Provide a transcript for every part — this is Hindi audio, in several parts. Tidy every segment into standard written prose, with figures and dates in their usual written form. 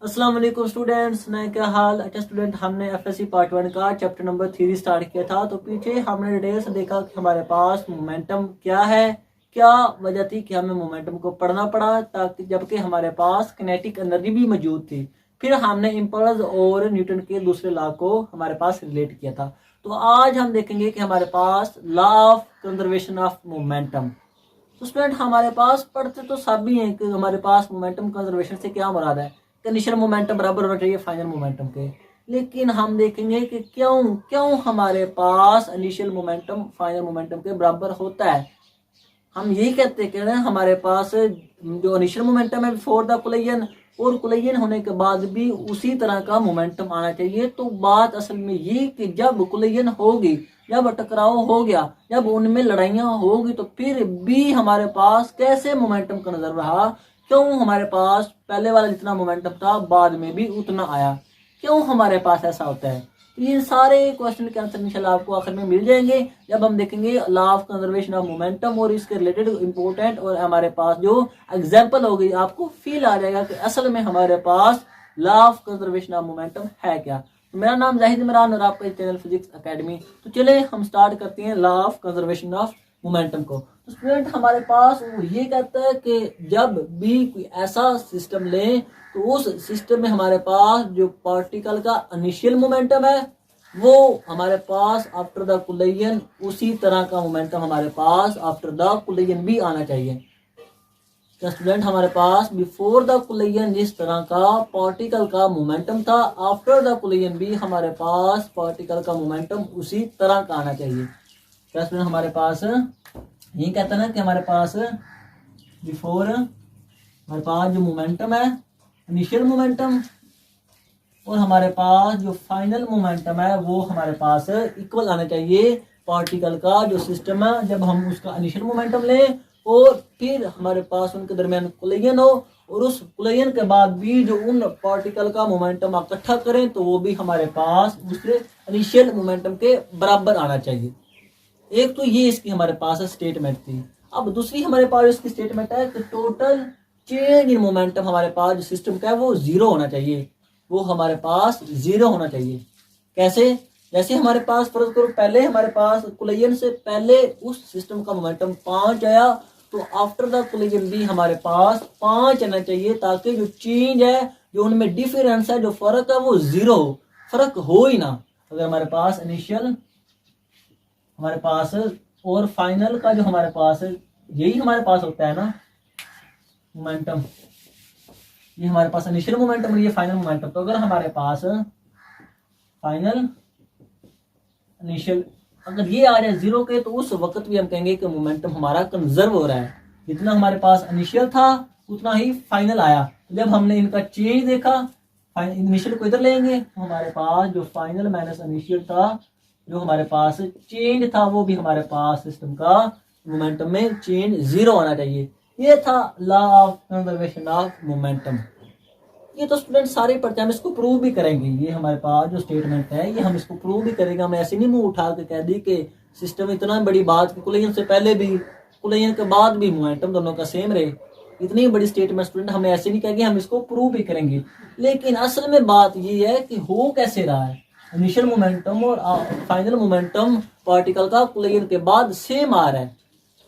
अस्सलाम वालेकुम स्टूडेंट्स, नए क्या हाल। अच्छा स्टूडेंट, हमने एफएससी पार्ट 1 का चैप्टर नंबर 3 स्टार्ट किया था। तो पीछे हमने डिटेल से देखा कि हमारे पास मोमेंटम क्या है, क्या वजह थी कि हमें मोमेंटम को पढ़ना पड़ा, ताकि जबकि हमारे पास किनेटिक एनर्जी भी मौजूद थी। फिर हमने इम्पल्स और न्यूटन के दूसरे लॉ को हमारे पास रिलेट किया था। तो आज हम देखेंगे कि हमारे पास law of conservation of momentum. तो स्टूडेंट, हमारे पास पढ़ते तो सब भी हैं कि हमारे पास मोमेंटम कंजर्वेशन से क्या मुराद है कि इनिशियल मोमेंटम बराबर होना चाहिए फाइनल मोमेंटम के। लेकिन हम देखेंगे कि क्यों क्यों हमारे पास इनिशियल मोमेंटम फाइनल मोमेंटम के बराबर होता है। हम यही कहते हैं कि हमारे पास जो इनिशियल मोमेंटम है बिफोर द कोलिजन, और कोलिजन होने के बाद भी उसी तरह का मोमेंटम आना चाहिए। तो बात असल में ये कि जब कोलिजन होगी, जब टकराव हो गया, जब उनमें लड़ाइयाँ होगी, तो फिर भी हमारे पास कैसे मोमेंटम कंजर्व रहा, क्यों हमारे पास पहले वाला जितना मोमेंटम था बाद में भी उतना आया, क्यों हमारे पास ऐसा होता है। तो ये सारे क्वेश्चन के आंसर इंशाल्लाह आपको आखिर में मिल जाएंगे जब हम देखेंगे law of conservation of momentum और इसके रिलेटेड इंपॉर्टेंट, और हमारे पास जो एग्जांपल होगी आपको फील आ जाएगा कि असल में हमारे पास law of conservation of momentum है क्या। तो मेरा नाम जाहिद इमरान और आपका चैनल फिजिक्स एकेडमी। तो चले हम स्टार्ट करते हैं law of conservation of momentum को। तो स्टूडेंट, हमारे पास वो ये कहता है कि जब भी कोई ऐसा सिस्टम लें तो उस सिस्टम में हमारे पास जो पार्टिकल का इनिशियल मोमेंटम है वो हमारे पास आफ्टर द कोलिजन उसी तरह का मोमेंटम हमारे पास आफ्टर द कोलिजन भी आना चाहिए। क्या स्टूडेंट, हमारे पास बिफोर द कोलिजन जिस तरह का पार्टिकल का मोमेंटम था, आफ्टर द कोलिजन भी हमारे पास पार्टिकल का मोमेंटम उसी तरह का आना चाहिए। क्या स्टूडेंट, हमारे पास ये कहता है ना कि हमारे पास बिफोर हमारे पास जो मोमेंटम है इनिशियल मोमेंटम और हमारे पास जो फाइनल मोमेंटम है वो हमारे पास इक्वल आना चाहिए पार्टिकल का जो सिस्टम है। जब हम उसका इनिशियल मोमेंटम लें और फिर हमारे पास उनके दरमियान कोलिजन हो, और उस कोलिजन के बाद भी जो उन पार्टिकल का मोमेंटम इकट्ठा करें तो वो भी हमारे पास उसके इनिशियल मोमेंटम के बराबर आना चाहिए। एक तो ये इसकी हमारे पास स्टेटमेंट थी। अब दूसरी हमारे पास इसकी स्टेटमेंट है कि टोटल चेंज इन मोमेंटम हमारे पास जो सिस्टम का है वो जीरो होना चाहिए, वो हमारे पास जीरो होना चाहिए। कैसे? जैसे हमारे पास फर्ज करो पहले हमारे पास कोलिजन से पहले उस सिस्टम का मोमेंटम 5 आया, तो आफ्टर द कोलिजन भी हमारे पास 5 आना चाहिए, ताकि जो चेंज है, जो उनमें डिफरेंस है, जो फर्क है वो जीरो हो, फर्क हो ही ना। अगर हमारे पास इनिशियल हमारे पास और फाइनल का जो हमारे पास यही हमारे पास होता है ना मोमेंटम, ये हमारे पास इनिशियल मोमेंटम और ये फाइनल मोमेंटम। तो अगर हमारे पास फाइनल इनिशियल अगर ये आ जाए जीरो के, तो उस वक्त भी हम कहेंगे कि मोमेंटम हमारा कंजर्व हो रहा है। जितना हमारे पास इनिशियल था उतना ही फाइनल आया। जब हमने इनका चेंज देखा, इनिशियल को इधर लेंगे तो हमारे पास जो फाइनल माइनस इनिशियल था, जो हमारे पास चेंज था, वो भी हमारे पास सिस्टम का मोमेंटम में चेंज जीरो आना चाहिए। ये था law of conservation of momentum. ये तो स्टूडेंट सारे पढ़ते हैं, हम इसको प्रूव भी करेंगे। ये हमारे पास जो स्टेटमेंट है ये हम इसको प्रूव भी करेंगे। हम ऐसे नहीं मुंह उठा के कह दी कि सिस्टम इतना बड़ी बात कि कोलिजन से पहले भी कोलिजन के बाद भी मोमेंटम दोनों का सेम रहे। इतनी बड़ी स्टेटमेंट स्टूडेंट हमें ऐसे नहीं कहेंगे, हम इसको प्रूव भी करेंगे। लेकिन असल में बात ये है कि हो कैसे रहा है, इनिशियल मोमेंटम और फाइनल मोमेंटम पार्टिकल का कोलिजन के बाद सेम आ रहा है,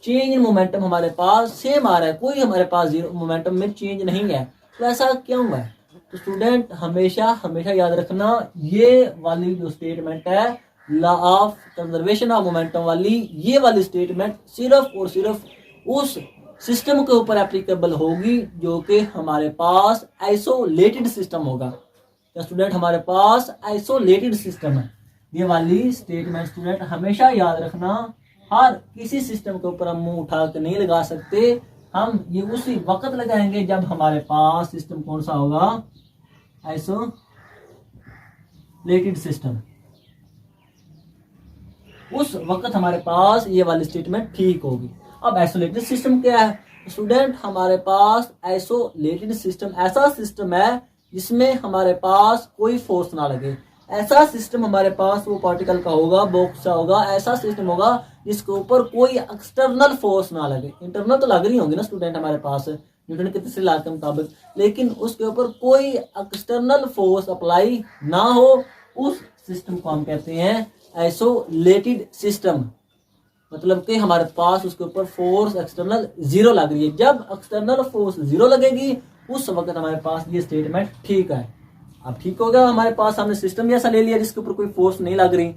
चेंज इन मोमेंटम हमारे पास सेम आ रहा है, कोई हमारे पास जीरो मोमेंटम में चेंज नहीं है। तो ऐसा क्यों है? तो स्टूडेंट हमेशा हमेशा याद रखना, ये वाली जो स्टेटमेंट है law of conservation of momentum वाली, ये वाली स्टेटमेंट सिर्फ और सिर्फ उस सिस्टम के ऊपर एप्लीकेबल होगी जो कि हमारे पास आइसोलेटेड सिस्टम होगा। या स्टूडेंट, हमारे पास आइसोलेटेड सिस्टम है। ये वाली स्टेटमेंट स्टूडेंट हमेशा याद रखना, हर किसी सिस्टम के ऊपर हम मुंह उठा के नहीं लगा सकते। हम ये उसी वक्त लगाएंगे जब हमारे पास सिस्टम कौन सा होगा, आइसोलेटेड सिस्टम। उस वक्त हमारे पास ये वाली स्टेटमेंट ठीक होगी। अब आइसोलेटेड सिस्टम क्या है स्टूडेंट? हमारे पास आइसोलेटेड सिस्टम ऐसा सिस्टम है जिसमें हमारे पास कोई फोर्स ना लगे। ऐसा सिस्टम हमारे पास वो पार्टिकल का होगा, बॉक्स का होगा, ऐसा सिस्टम होगा जिसके ऊपर कोई एक्सटर्नल फोर्स ना लगे। इंटरनल तो लग रही होंगी ना स्टूडेंट हमारे पास, न्यूटन के तीसरे लॉ के मुताबिक, लेकिन उसके ऊपर कोई एक्सटर्नल फोर्स अप्लाई ना हो, उस सिस्टम को हम कहते हैं आइसोलेटेड सिस्टम। मतलब कि हमारे पास उसके ऊपर फोर्स एक्सटर्नल जीरो लग रही है। जब एक्सटर्नल फोर्स जीरो लगेगी उस वक्त हमारे पास ये स्टेटमेंट ठीक है। अब ठीक हो गया, हमारे पास हमने सिस्टम ऐसा ले लिया जिसके ऊपर कोई फोर्स नहीं लग रही।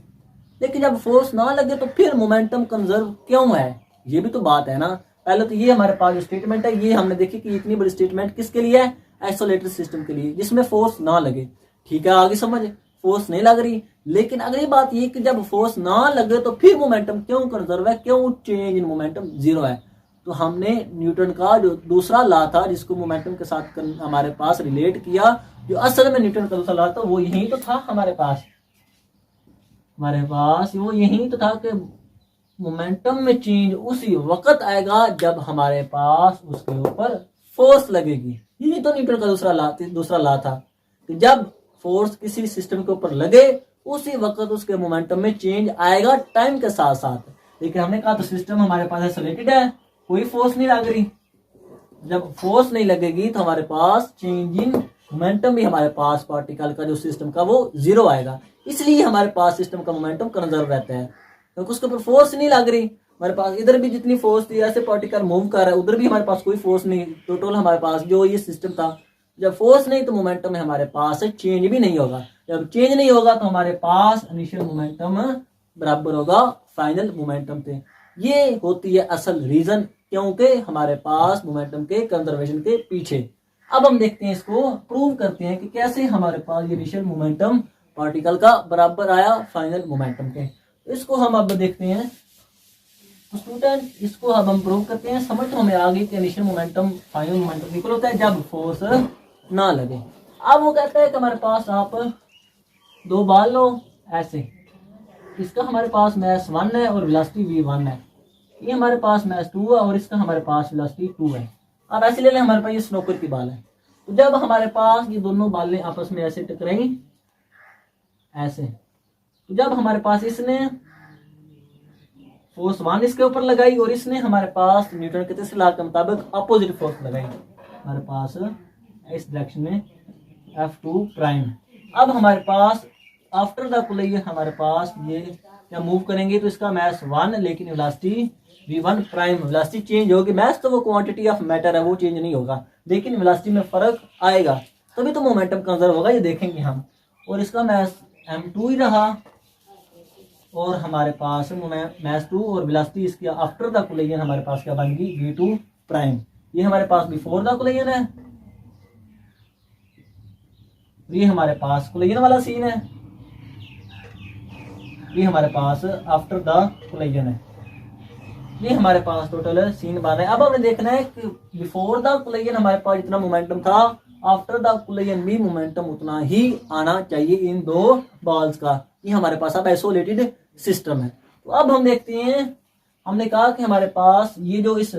लेकिन जब फोर्स ना लगे तो फिर मोमेंटम कंजर्व क्यों है, ये भी तो बात है ना। पहले तो ये हमारे पास जो स्टेटमेंट है, ये हमने देखी कि इतनी बड़ी स्टेटमेंट किसके लिए है, आइसोलेटेड सिस्टम के लिए, जिसमें फोर्स ना लगे। ठीक है, आगे समझ, फोर्स नहीं लग रही। लेकिन अगली बात ये कि जब फोर्स ना लगे तो फिर मोमेंटम क्यों कंजर्व है, क्यों चेंज इन मोमेंटम जीरो है। तो हमने न्यूटन का जो दूसरा लॉ था जिसको मोमेंटम के साथ हमारे पास रिलेट किया, जो असल में न्यूटन का दूसरा लॉ था वो यही तो था हमारे पास वो यही तो था कि मोमेंटम में चेंज उसी वक्त आएगा जब हमारे पास उसके ऊपर फोर्स लगेगी। यही तो न्यूटन का दूसरा लॉ था कि जब फोर्स किसी सिस्टम के ऊपर लगे उसी वक्त उसके मोमेंटम में चेंज आएगा टाइम के साथ साथ। लेकिन हमने कहा तो सिस्टम हमारे पास आइसोलेटेड है, कोई फोर्स नहीं लग रही। जब फोर्स नहीं लगेगी तो हमारे पास चेंज इन मोमेंटम भी हमारे पास पार्टिकल का जो सिस्टम का वो जीरो आएगा। इसलिए हमारे पास सिस्टम का मोमेंटम कंजर्व रहता है, क्योंकि उसके ऊपर फोर्स नहीं लग रही। हमारे पास इधर भी जितनी फोर्स थी, ऐसे पार्टिकल मूव कर रहा है, उधर भी हमारे पास कोई फोर्स नहीं। टोटल हमारे पास जो ये सिस्टम था, जब फोर्स नहीं तो मोमेंटम में हमारे पास चेंज भी नहीं होगा। जब चेंज नहीं होगा तो हमारे पास इनिशियल मोमेंटम बराबर होगा फाइनल मोमेंटम पे। ये होती है असल रीजन क्योंकि हमारे पास मोमेंटम के कंजर्वेशन के पीछे। अब हम देखते हैं, इसको प्रूव करते हैं कि कैसे हमारे पास ये इनिशियल मोमेंटम पार्टिकल का बराबर आया फाइनल मोमेंटम के। इसको हम अब देखते हैं तो स्टूडेंट, इसको अब हम प्रूव करते हैं। समझ तो हमें आ गई कि initial momentum final momentum equal होता है जब फोर्स ना लगे। अब वो कहता है कि हमारे पास आप दो बाल लो ऐसे, इसका हमारे पास मैस 1 है और वेलोसिटी v1 है। ये हमारे पास मैस 2 है और इसका हमारे पास वेलोसिटी 2 है। अब ऐसे ले लें, हमारे पास ये स्नोकर की बाल है। तो जब हमारे पास ये दोनों बालें आपस में ऐसे टकराई ऐसे, तो जब हमारे पास इसने फोर्स 1 इसके ऊपर लगाई और इसने हमारे पास न्यूटन के तीसरे लॉ के मुताबिक अपोजिट फोर्स लगाई हमारे पास इस डायरेक्शन में F2 प्राइम। अब हमारे पास आफ्टर द कोलिजन हमारे पास ये क्या मूव करेंगे तो इसका मैस 1 लेकिन velocity v1 prime, velocity change होगी। मैस तो वो क्वांटिटी ऑफ मैटर है, वो चेंज नहीं होगा, लेकिन वेलोसिटी में फर्क आएगा, तभी तो मोमेंटम कंजर्व होगा, ये देखेंगे हम। और इसका मैस m2 ही रहा और हमारे पास मैस 2 और वेलोसिटी इसकी आफ्टर द कोलिजन हमारे पास क्या बन गई v2 प्राइम। ये हमारे पास बिफोर द कोलिजन है, ये हमारे पास कोलिजन वाला सीन है, ये हमारे पास आफ्टर द कोलिजन है। ये हमारे पास टोटल सीन बन है। अब हमें देखना है कि बिफोर द कोलिजन हमारे पास जितना मोमेंटम था, आफ्टर द कोलिजन भी मोमेंटम उतना ही आना चाहिए इन दो बॉल्स का। ये हमारे पास अब आइसोलेटेड सिस्टम है। तो अब हम देखते हैं, हमने कहा कि हमारे पास ये जो इस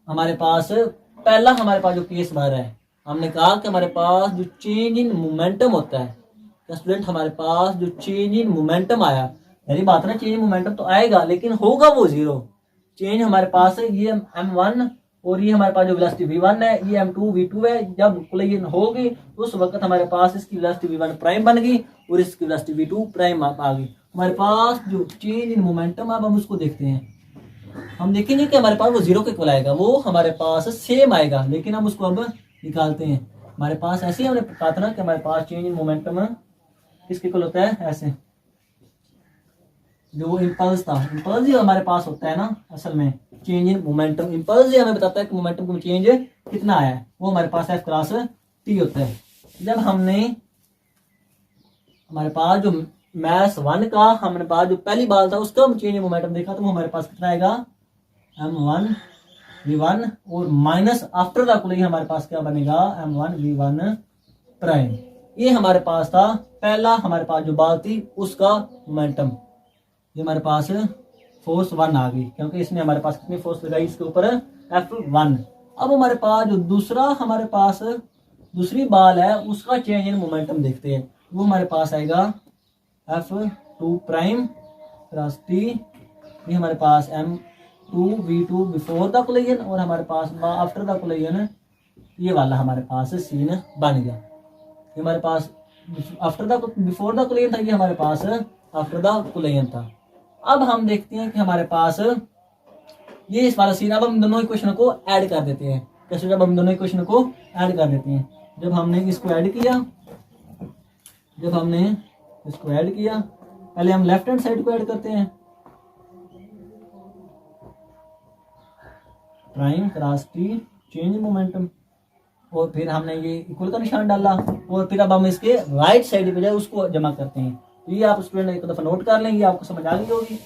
हमारे पास पहला हमारे पास जो केस बार है, हमने कहा कि हमारे पास जो चेंज इन मोमेंटम होता है स्टूडेंट, हमारे पास जो चेंज इन मोमेंटम आया, मेरी बात ना, चेंज इन मोमेंटम तो आएगा लेकिन होगा वो जीरो। चेंज हमारे पास है ये m1 और ये हमारे पास जो वेलोसिटी v1 है, ये m2 v2 है। जब कोलिजन होगी उस वक्त हमारे पास इसकी वेलोसिटी v1 प्राइम बन गई और इसकी वेलोसिटी v2 प्राइम आ गई। हमारे पास जो चेंज इन मोमेंटम, अब हम उसको देखते हैं, हम देखेंगे कि हमारे पास वो जीरो के इक्वल आएगा, वो हमारे पास सेम आएगा, लेकिन हम उसको अब निकालते हैं। हमारे पास ऐसे ही हमने कहा था ना कि हमारे पास चेंज इन मोमेंटम किसके इक्वल होता है, ऐसे जो वो इम्पल्स था, इम्पल्स ही हमारे पास होता है ना असल में। चेंज इन मोमेंटम, इम्पल्स ही हमें बताता है कि मोमेंटम को चेंज कितना आया है, वो हमारे पास F क्रॉस T होता है। जब हमने हमारे पास जो मैस 1 का हमारे पास जो पहली बाल था उसका हम चेंज इन मोमेंटम देखा, तो वो हमारे पास कितना आएगा m1 v1 और माइनस आफ्टर द कोलिजन हमारे पास क्या बनेगा m1 v1 प्राइम। ये हमारे पास था पहला, हमारे पास जो बाल थी उसका मोमेंटम। ये हमारे पास फोर्स 1 आ गई क्योंकि इसने हमारे पास कितनी फोर्स लगाई इसके ऊपर F1। अब हमारे पास जो दूसरा हमारे पास दूसरी बाल है उसका चेंज इन मोमेंटम देखते हैं। वो हमारे पास आएगा F2 प्राइम प्लस T, ये हमारे पास M2V2 बिफोर द कोलिजन और हमारे पास आफ्टर द कोलिजन ये वाला हमारे पास सीन बन गया। ये हमारे पास after the before the collision था, ये हमारे पास आफ्टर द कोलिजन था। अब हम देखते हैं कि हमारे पास ये इस वाला सीन, अब हम दोनों इक्वेशन को ऐड कर देते हैं। कैसे? जब हम दोनों इक्वेशन को ऐड कर देते हैं, जब हमने इसको ऐड किया, पहले हम लेफ्ट हैंड साइड को ऐड करते हैं, prime cross T change momentum, और फिर हमने ये इक्वल का निशान डाला, और फिर अब हम इसके राइट साइड पे जाए उसको जमा करते हैं। तो ये आप स्टूडेंट एक दफा नोट कर लेंगे, आपको समझ आ गई होगी।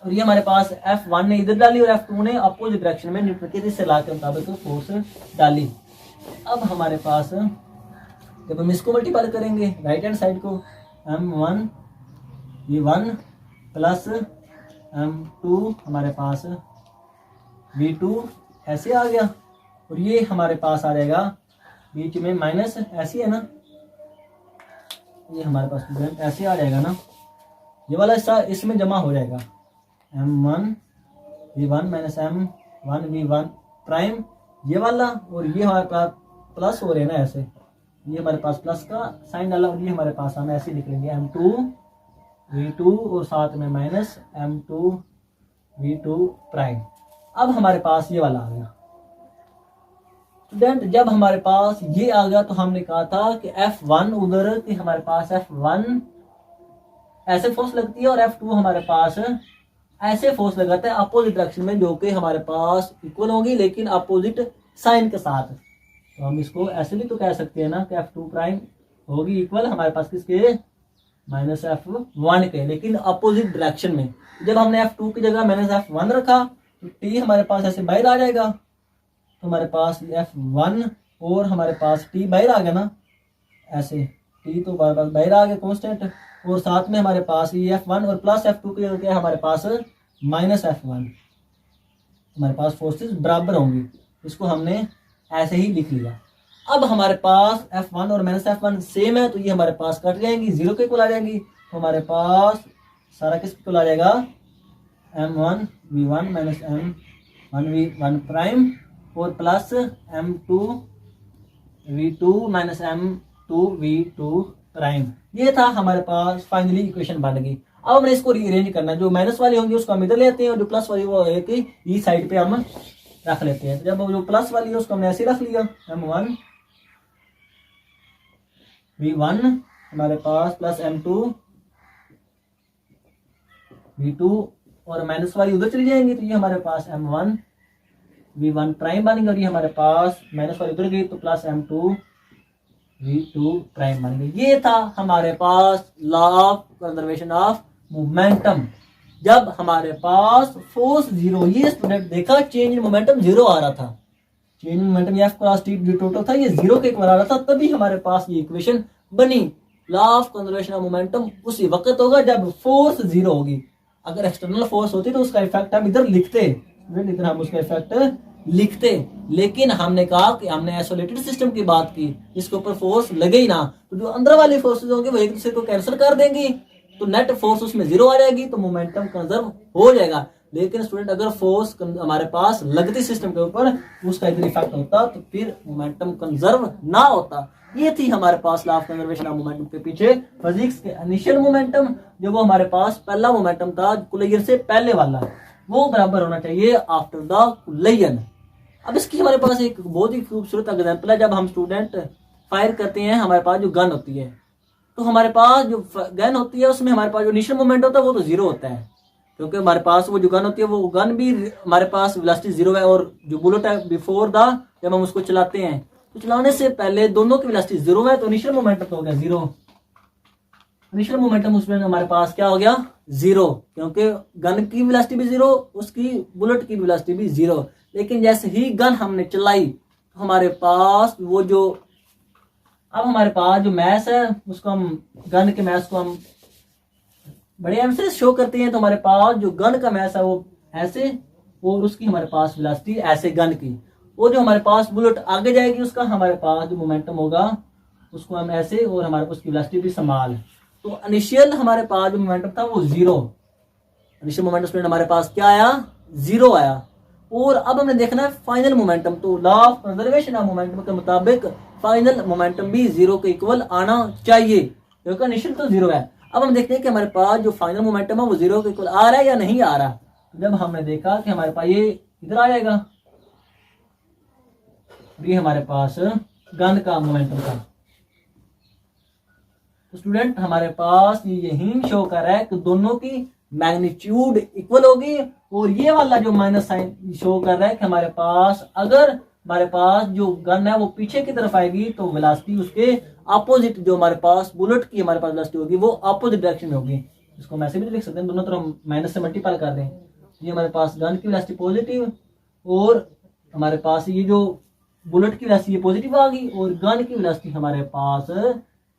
और ये हमारे पास F1 ने इधर डाली और F2 ने अपोजिट डायरेक्शन में न्यूटन के इस लॉ के मुताबिक फोर्स डाली। अब हमारे पास जब हम इसको मल्टीप्लाई करेंगे राइट हैंड साइड को, M1 V1 प्लस M2 हमारे पास V2 ऐसे आ गया, और ये हमारे पास आ जाएगा बीच में माइनस, ऐसी है ना, ये हमारे पास स्टूडेंट ऐसे आ जाएगा ना, ये वाला हिस्सा इसमें जमा हो जाएगा, M1 V1 minus M1 V1 prime ये वाला, और ये हमारे पास प्लस हो रहे हैं ना ऐसे, ये हमारे पास प्लस का साइन डाला, और ये हमारे पास हम ऐसे लिख लेंगे M2 V2 और साथ में माइनस M2 V2 प्राइम। अब हमारे पास ये वाला आ गया स्टूडेंट। जब हमारे पास ये आ गया तो हमने कहा था कि F1 उधर कि हमारे पास F1 ऐसे फोर्स लगती है और F2 हमारे पास ऐसे फोर्स लगाता है अपोजिट डायरेक्शन में, जो कि हमारे पास इक्वल होगी लेकिन अपोजिट साइन के साथ। तो हम इसको ऐसे भी तो कह सकते हैं ना कि F2 प्राइम होगी इक्वल हमारे पास किसके, माइनस F1 के, लेकिन अपोजिट डायरेक्शन में। जब हमने F2 की जगह माइनस F1 रखा तो T हमारे पास ऐसे बाहर आ जाएगा, तो हमारे पास F1 और हमारे पास T बाहर आ गया ना, ऐसे T तो बाहर आ गया कांस्टेंट, और साथ में हमारे पास ये F1 और प्लस F2 की जगह हमारे पास माइनस F1, हमारे पास फोर्सेस बराबर होंगी। इसको हमने ऐसे ही लिख लिया। अब हमारे पास F1 और माइनस F1 सेम है, तो ये हमारे पास कट जाएंगी, जीरो के इक्वल आ जाएंगी, तो हमारे पास सारा किस इक्वल आ जाएगा, M1 V1 minus M1 V1 prime और plus M2 V2 minus M2 V2 prime. ये था हमारे पास फाइनली इक्वेशन बन गई। अब हमने इसको रीअरेंज करना है, जो माइनस वाली होंगी उसको हम इधर लेते हैं और जो प्लस वाली वो है कि इस साइड पे हम रख लेते हैं। तो जब जो प्लस वाली है उसको हमने ऐसे रख लिया, M1 V1 हमारे पास प्लस M2 V2 और माइनस वाली उधर चली जाएंगी, तो ये हमारे पास M1 V1 प्राइम बनेगा, और ये हमारे पास माइनस वाली उधर गई तो प्लस M2 V2 प्राइम बन गई। ये था हमारे पास law of conservation of momentum. जब हमारे पास फोर्स जीरो, ये स्टूडेंट देखा चेंज इन मोमेंटम जीरो आ रहा था, change in momentum F cross T जो टोटल था ये जीरो के इक्वल आ रहा था, तभी हमारे पास ये इक्वेशन बनी। Law of conservation of momentum उसी वक्त होगा जब फोर्स जीरो होगी। अगर एक्सटर्नल फोर्स होती तो उसका इफेक्ट हम इधर लिखते, इधर हम उसका इफेक्ट लिखते, लेकिन हमने कहा कि हमने आइसोलेटेड सिस्टम की बात की जिसके ऊपर फोर्स लगे ही ना, तो जो अंदर वाली फोर्सेस होंगे वो एक दूसरे को कैंसिल कर देंगी, तो नेट फोर्स उसमें जीरो आ जाएगी, तो मोमेंटम कंजर्व हो जाएगा। लेकिन स्टूडेंट अगर फोर्स हमारे पास लगती सिस्टम के ऊपर उसका इधर इफेक्ट होता तो फिर मोमेंटम कंजर्व ना होता। ये थी हमारे पास law of conservation of momentum के पीछे फिजिक्स के इनिशियल मोमेंटम, जो वो हमारे पास पहला मोमेंटम था कोलिजन से पहले वाला, वो बराबर होना चाहिए आफ्टर द कोलिजन। अब इसकी हमारे पास एक बहुत ही खूबसूरत एग्जांपल है। जब हम स्टूडेंट फायर करते हैं, हमारे पास जो गन होती है, तो हमारे पास जो गन होती है उसमें हमारे पास जो इनिशियल मोमेंट होता है वो तो जीरो होता है, क्योंकि हमारे पास वो जो गन होती है वो गन भी हमारे पास वेलोसिटी जीरो है, और जो बुलेट है बिफोर द जब हम उसको चलाते हैं तो चलाने से पहले दोनों की वेलोसिटी जीरो है, तो इनिशियल मोमेंटम तो हो गया जीरो। इनिशियल मोमेंटम उसमें हमारे पास क्या हो गया, जीरो, क्योंकि गन की वेलोसिटी भी जीरो, उसकी बुलेट की वेलोसिटी भी जीरो। लेकिन जैसे ही गन हमने चलाई तो हमारे पास वो जो अब हमारे पास जो मैस है उसको हम गन के मैस को हम बड़े एम्फेसिस शो करते हैं, तो हमारे पास जो गन का मैस है वो ऐसे, और उसकी हमारे पास वेलोसिटी ऐसे गन की, वो जो हमारे पास बुलेट आगे जाएगी उसका हमारे पास जो मोमेंटम होगा उसको हम ऐसे, और हमारे पास उसकी वेलोसिटी भी समान। तो इनिशियल हमारे पास जो मोमेंटम था वो जीरो, इनिशियल मोमेंटम हमारे पास क्या आया जीरो आया। और अब हमने देखना है फाइनल मोमेंटम। तो law of conservation of momentum के मुताबिक फाइनल मोमेंटम भी जीरो के इक्वल आना चाहिए, क्योंकि इनिशियल तो जीरो है। अब हम देखते हैं कि हमारे पास जो फाइनल मोमेंटम है वो जीरो के इक्वल आ रहा है या नहीं आ रहा। जब हमने देखा कि हमारे पास ये इधर आ जाएगा, ये हमारे पास गन का मोमेंटम था, तो स्टूडेंट हमारे पास ये यही शो कर रहा है कि दोनों की मैग्नीट्यूड इक्वल होगी। और ये वाला जो माइनस साइन शो कर रहा है कि हमारे पास अगर हमारे पास जो गन है वो पीछे की तरफ आएगी तो वेलोसिटी उसके अपोजिट, जो हमारे पास बुलेट की हमारे पास वेलोसिटी होगी वो अपोजिट डायरेक्शन में होगी। इसको हम ऐसे भी लिख सकते हैं, दोनों तरफ माइनस से मल्टीप्लाई कर दें। ये हमारे पास गन की वेलोसिटी पॉजिटिव और हमारे पास ये जो बुलेट की वेलोसिटी ये पॉजिटिव आ गई और गन की वेलोसिटी हमारे पास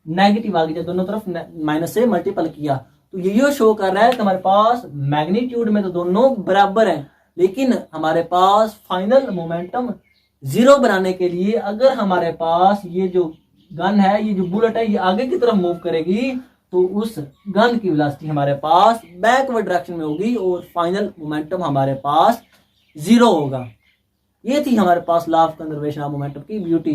नेगेटिव आ गई, जब दोनों तरफ माइनस से मल्टीपल किया। तो ये शो कर रहा है कि हमारे पास मैग्नीट्यूड में तो दोनों बराबर हैं, लेकिन हमारे पास फाइनल मोमेंटम जीरो बनाने के लिए अगर हमारे पास ये जो गन है, ये जो बुलेट है, ये आगे की तरफ मूव करेगी तो उस गन की वेलोसिटी हमारे पास बैकवर्ड डायरेक्शन में होगी और फाइनल मोमेंटम हमारे पास जीरो होगा। ये थी हमारे पास law of conservation of momentum की ब्यूटी,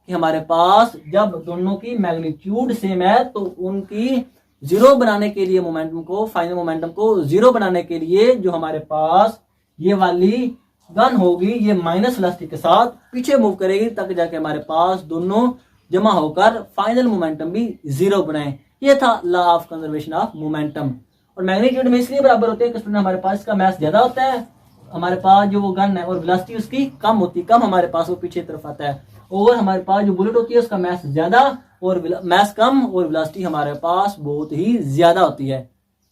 कि हमारे पास जब दोनों की मैग्नीट्यूड सेम है तो उनकी जीरो बनाने के लिए मोमेंटम को, फाइनल मोमेंटम को जीरो बनाने के लिए जो हमारे पास ये वाली गन होगी ये माइनस वेलोसिटी के साथ पीछे मूव करेगी, तक जाके हमारे पास दोनों जमा होकर फाइनल मोमेंटम भी जीरो बनाए। ये था law of conservation of momentum. और मैग्नीट्यूड में इसलिए बराबर होते हैं कि हमारे पास इसका मास ज्यादा होता है, हमारे पास जो वो गन है और वेलोसिटी उसकी कम होती है, कम हमारे पास वो पीछे तरफ आता है। और हमारे पास जो बुलेट होती है उसका मास ज्यादा और मास कम और वेलोसिटी हमारे पास बहुत ही ज्यादा होती है,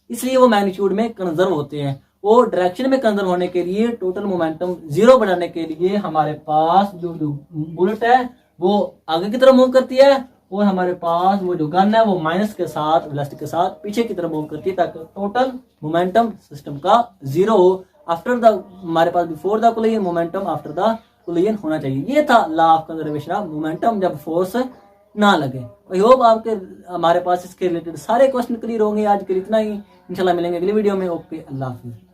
इसलिए वो मैग्नीट्यूड में कंजर्व होते हैं। और डायरेक्शन में कंजर्व होने के लिए, टोटल मोमेंटम जीरो बनाने के लिए हमारे पास जो बुलेट है वो आगे की तरफ मूव करती है और हमारे पास वो जो गन है वो माइनस के साथ वेलोसिटी के साथ पीछे की तरफ मूव करती है, ताकि टोटल मोमेंटम सिस्टम का जीरो हो। आफ्टर द हमारे पास before the collision momentum after the collision होना चाहिए। ये था law of conservation of momentum जब फोर्स ना लगे। आई होप आपके हमारे पास इसके रिलेटेड सारे क्वेश्चन क्लियर होंगे। आज के लिए इतना ही, इंशाल्लाह मिलेंगे अगली वीडियो में। ओके, अल्लाह हाफिज।